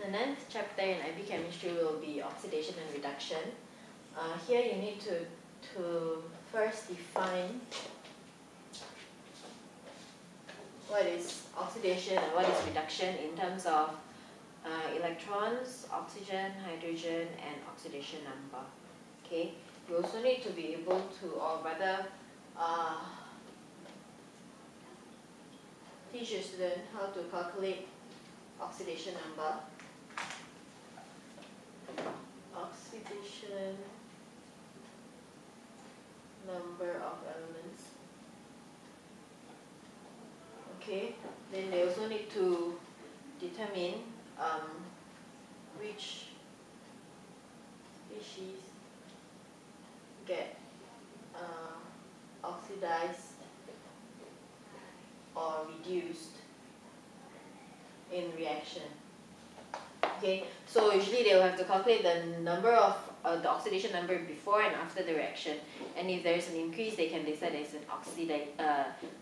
The ninth chapter in IB chemistry will be oxidation and reduction. Here you need to first define what is oxidation and what is reduction in terms of electrons, oxygen, hydrogen, and oxidation number. Okay, you also need to be able to, or rather, teach your student how to calculate oxidation number. Oxidation number of elements. Okay, then they also need to determine which species get oxidized or reduced in reaction. Okay, so usually they will have to calculate the number of the oxidation number before and after the reaction, and if there is an increase, they can decide there's an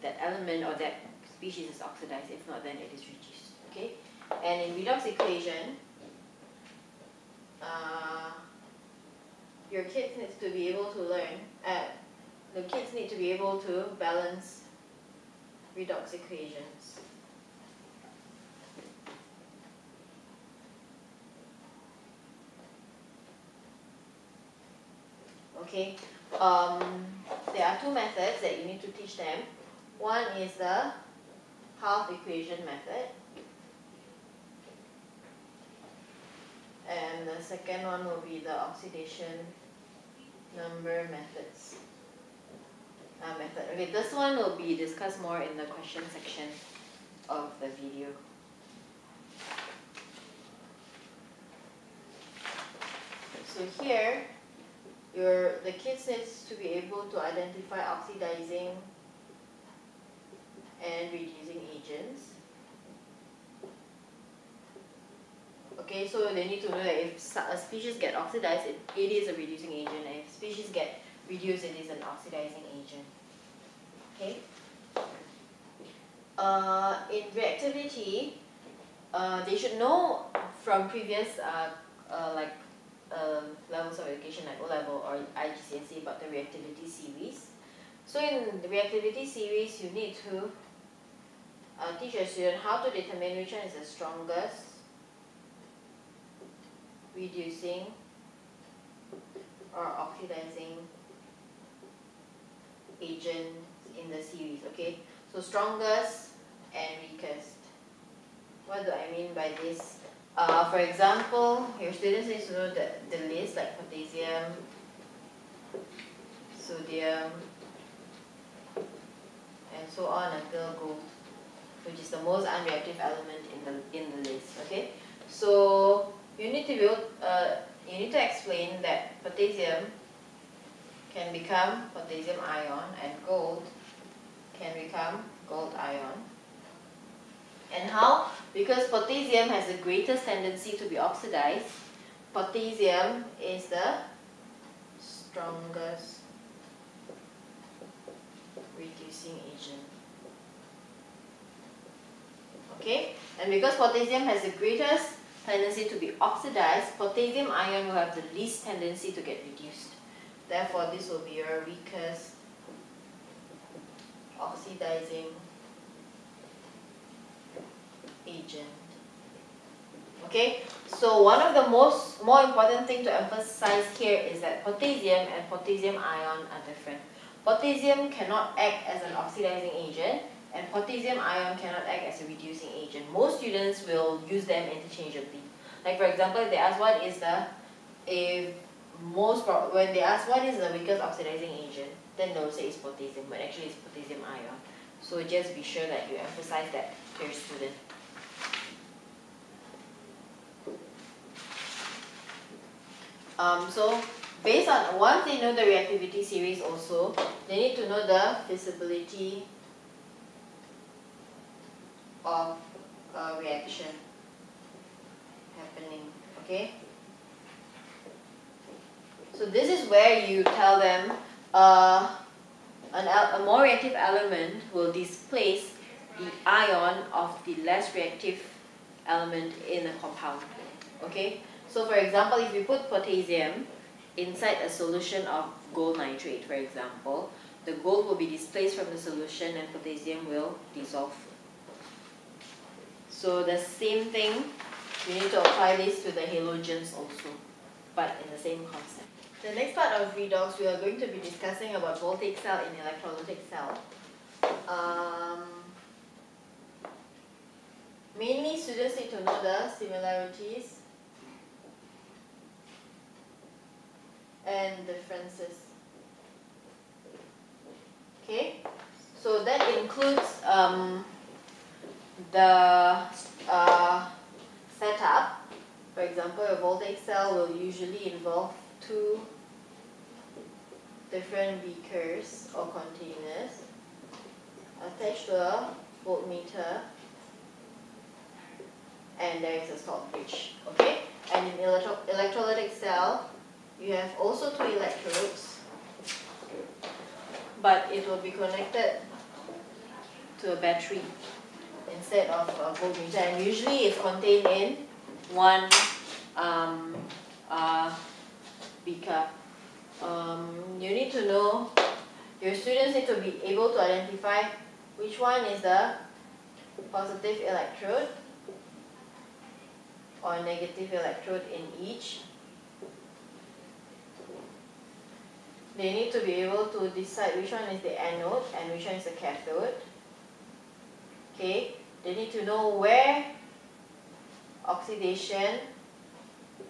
that element or that species is oxidized. If not, then it is reduced. Okay, and in redox equation, your kids need to be able to learn. The kids need to be able to balance redox equations. Okay, there are two methods that you need to teach them. One is the half equation method, and the second one will be the oxidation number methods. Okay, this one will be discussed more in the question section of the video. So here, the kids needs to be able to identify oxidizing and reducing agents. Okay, so they need to know that if a species get oxidized, it is a reducing agent, and if species get reduced, it is an oxidizing agent. Okay. In reactivity, they should know from previous levels of education like O-level or IGCSE about the reactivity series. So in the reactivity series, you need to teach your student how to determine which one is the strongest reducing or oxidizing agent in the series. Okay, so strongest and weakest. What do I mean by this? For example, your students need to know the list, like potassium, sodium, and so on until gold, which is the most unreactive element in the list. Okay, so you need to explain that potassium can become potassium ion and gold can become gold ion. And how? Because potassium has the greatest tendency to be oxidized, potassium is the strongest reducing agent. Okay? And because potassium has the greatest tendency to be oxidized, potassium ion will have the least tendency to get reduced. Therefore, this will be your weakest oxidizing agent. Okay, so one of the more important thing to emphasize here is that potassium and potassium ion are different. Potassium cannot act as an oxidizing agent, and potassium ion cannot act as a reducing agent. Most students will use them interchangeably. Like for example, if they ask when they ask what is the weakest oxidizing agent, then they'll say it's potassium, but actually it's potassium ion. So just be sure that you emphasize that to your student. So based on, once they know the reactivity series also, they need to know the feasibility of a reaction happening. Okay? So this is where you tell them a more reactive element will displace the ion of the less reactive element in a compound. Okay, so for example, if you put potassium inside a solution of gold nitrate, for example, the gold will be displaced from the solution and potassium will dissolve. So the same thing, you need to apply this to the halogens also, but in the same concept. The next part of redox, we are going to be discussing about voltaic cell in electrolytic cell. Mainly, students need to know the similarities and differences. Okay, so that includes the setup. For example, a voltaic cell will usually involve two different beakers or containers attached to a voltmeter, and there is a salt bridge. Okay, and in electrolytic cell, you have also two electrodes, but it will be connected to a battery instead of a voltmeter, and usually it's contained in one beaker. You need to know, your students need to be able to identify which one is the positive electrode or negative electrode in each. They need to be able to decide which one is the anode and which one is the cathode. Okay, they need to know where oxidation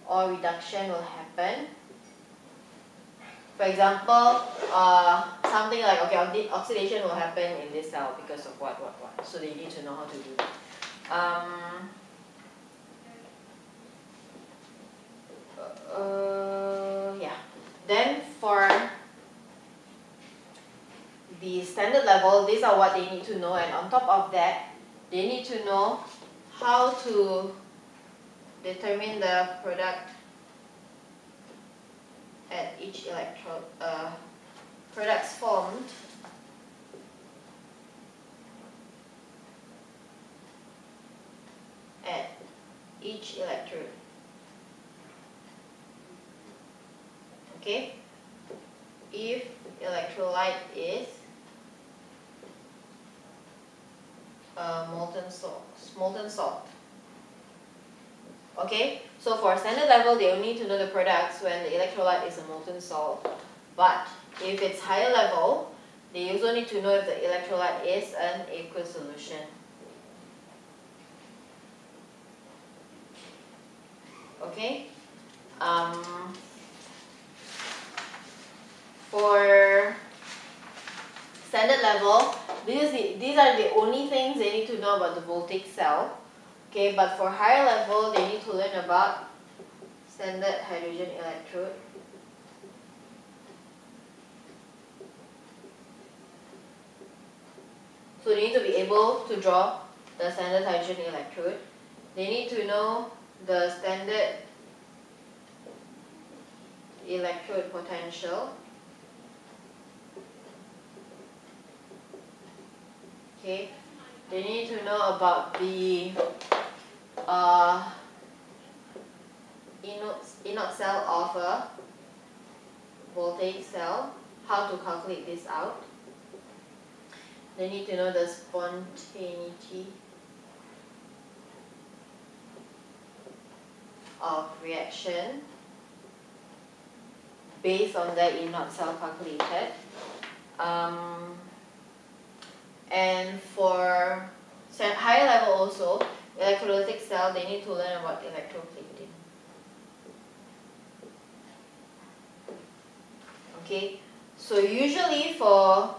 or reduction will happen. For example, something like, okay, oxidation will happen in this cell because of what. So they need to know how to do that. Yeah. Then for the standard level, these are what they need to know, and on top of that, they need to know how to determine the product at each electrode, products formed at each electrode. Okay, if electrolyte is molten salt. Okay, so for standard level, they only need to know the products when the electrolyte is a molten salt. But if it's higher level, they also need to know if the electrolyte is an aqueous solution. Okay. For standard level, these are the only things they need to know about the voltaic cell. Okay, but for higher level, they need to learn about standard hydrogen electrode, so they need to be able to draw the standard hydrogen electrode. They need to know the standard electrode potential. Okay, they need to know about the inert cell of a voltaic cell, how to calculate this out. They need to know the spontaneity of reaction based on the inert cell calculated. And for higher level also, electrolytic cell, they need to learn about electroplating. Okay, so usually for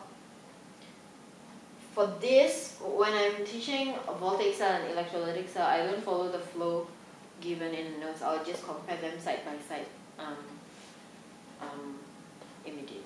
this, when I'm teaching a voltaic cell and electrolytic cell, I don't follow the flow given in the notes. I'll just compare them side by side immediately.